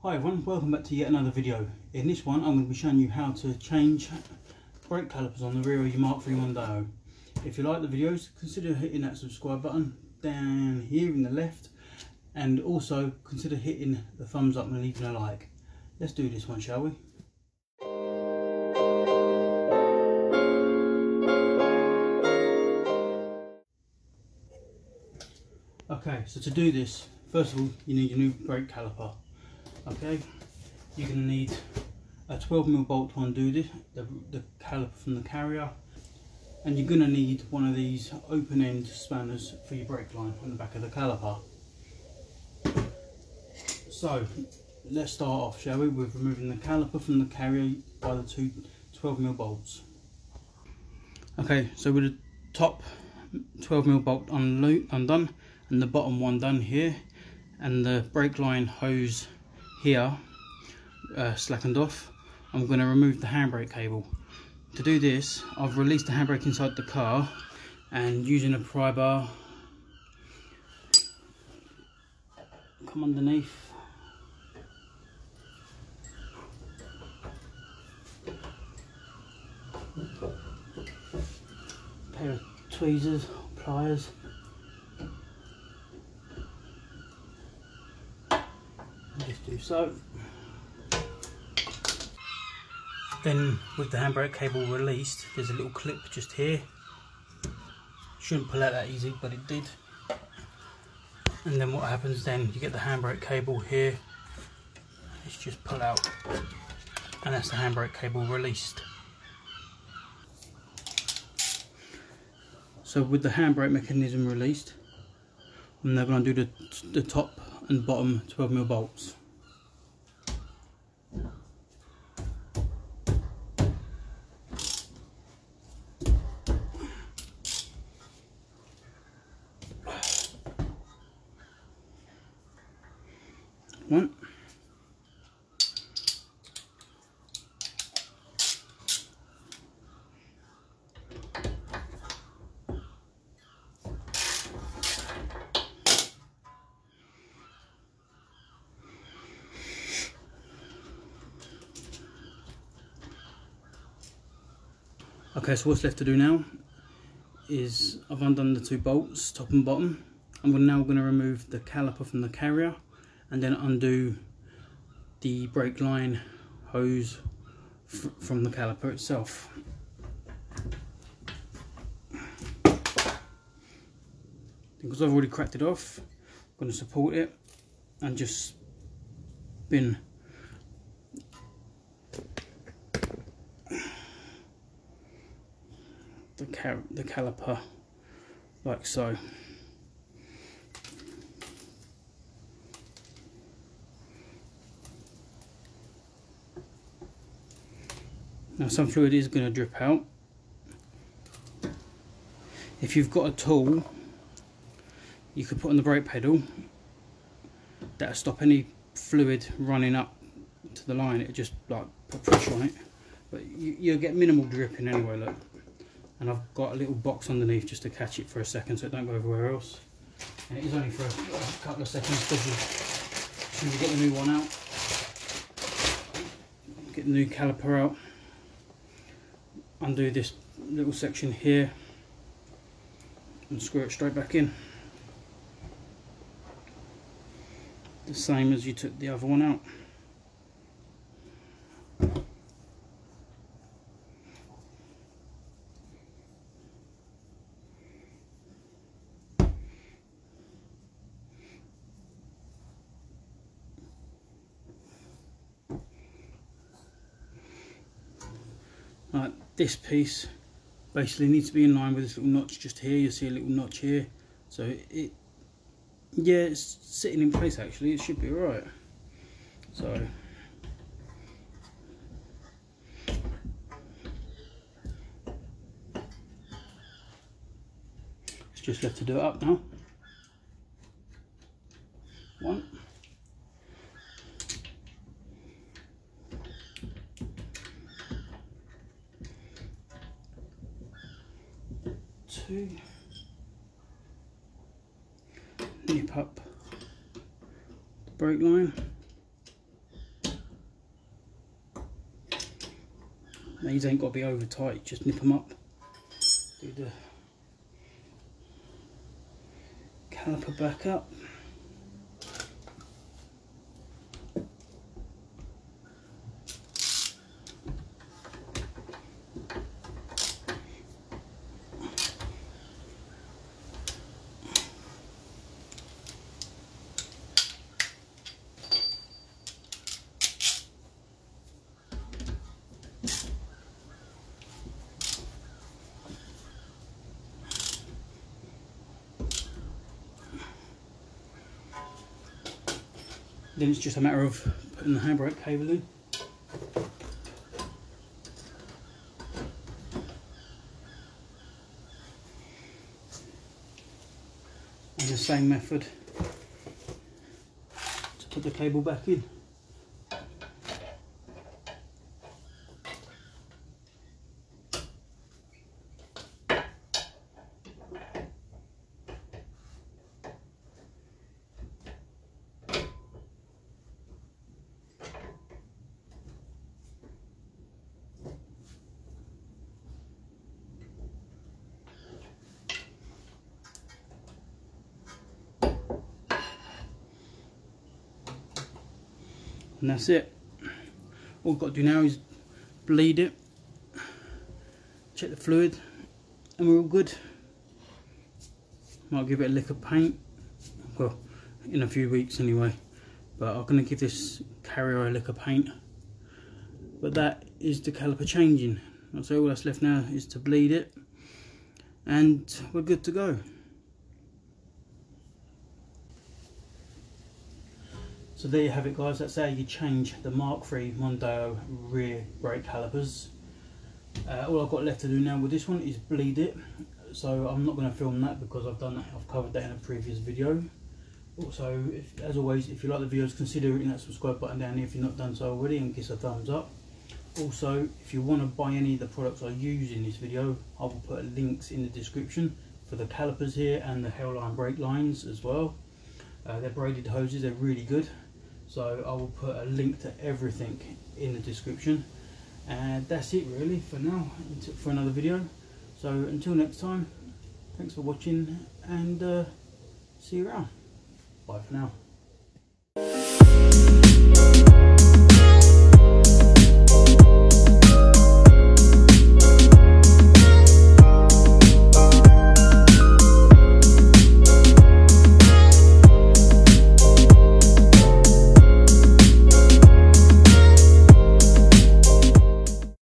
Hi everyone, welcome back to yet another video. In this one I'm going to be showing you how to change brake calipers on the rear of your Mark III Mondeo. If you like the videos, consider hitting that subscribe button down here in the left, and also consider hitting the thumbs up and leaving a like. Let's do this one, shall we? Okay, so to do this, first of all you need a new brake caliper. Okay, you're going to need a 12mm bolt to undo this, the caliper from the carrier, and you're going to need one of these open end spanners for your brake line on the back of the caliper. So let's start off, shall we, with removing the caliper from the carrier by the two 12mm bolts. Okay, so with the top 12mm bolt undone and the bottom one done here, and the brake line hose here slackened off, I'm going to remove the handbrake cable. To do this, I've released the handbrake inside the car, and using a pry bar, come underneath, a pair of tweezers, pliers, just do so. Then with the handbrake cable released, there's a little clip just here. Shouldn't pull out that easy, but it did. And then what happens then, you get the handbrake cable here, it's just pull out, and that's the handbrake cable released. So with the handbrake mechanism released, I'm now going to do the top and bottom 12mm bolts. One. Okay, so what's left to do now is I've undone the two bolts, top and bottom. I'm now going to remove the caliper from the carrier, and then undo the brake line hose from the caliper itself. Because I've already cracked it off, I'm going to support it and just spin the caliper like so. Now some fluid is going to drip out. If you've got a tool, you could put on the brake pedal, that'll stop any fluid running up to the line. It'll just like put pressure on it, but you'll get minimal dripping anyway, look. And I've got a little box underneath just to catch it for a second so it don't go everywhere else. And it is only for a couple of seconds, because as soon as you get the new one out, get the new caliper out, undo this little section here and screw it straight back in, the same as you took the other one out. Right, this piece basically needs to be in line with this little notch just here. You see a little notch here, so yeah, it's sitting in place actually. It should be alright. So it's just left to do it up now. One. Two. Nip up the brake line. These ain't got to be over tight, just nip them up. Do the caliper back up. Then it's just a matter of putting the handbrake cable in. And the same method to put the cable back in. And that's it. All we've got to do now is bleed it, check the fluid, and we're all good. Might give it a lick of paint, well, in a few weeks anyway, but I'm going to give this carrier a lick of paint. But that is the caliper changing. So all that's left now is to bleed it, and we're good to go. So there you have it, guys. That's how you change the Mark III Mondeo rear brake calipers. All I've got left to do now with this one is bleed it. So I'm not going to film that because I've done that. I've covered that in a previous video. Also, as always, if you like the videos, consider hitting that subscribe button down here if you've not done so already, and give us a thumbs up. Also, if you want to buy any of the products I use in this video, I will put links in the description for the calipers here and the Hellline brake lines as well. They're braided hoses, they're really good. So I will put a link to everything in the description. And that's it really for now, for another video. So until next time, thanks for watching, and see you around. Bye for now.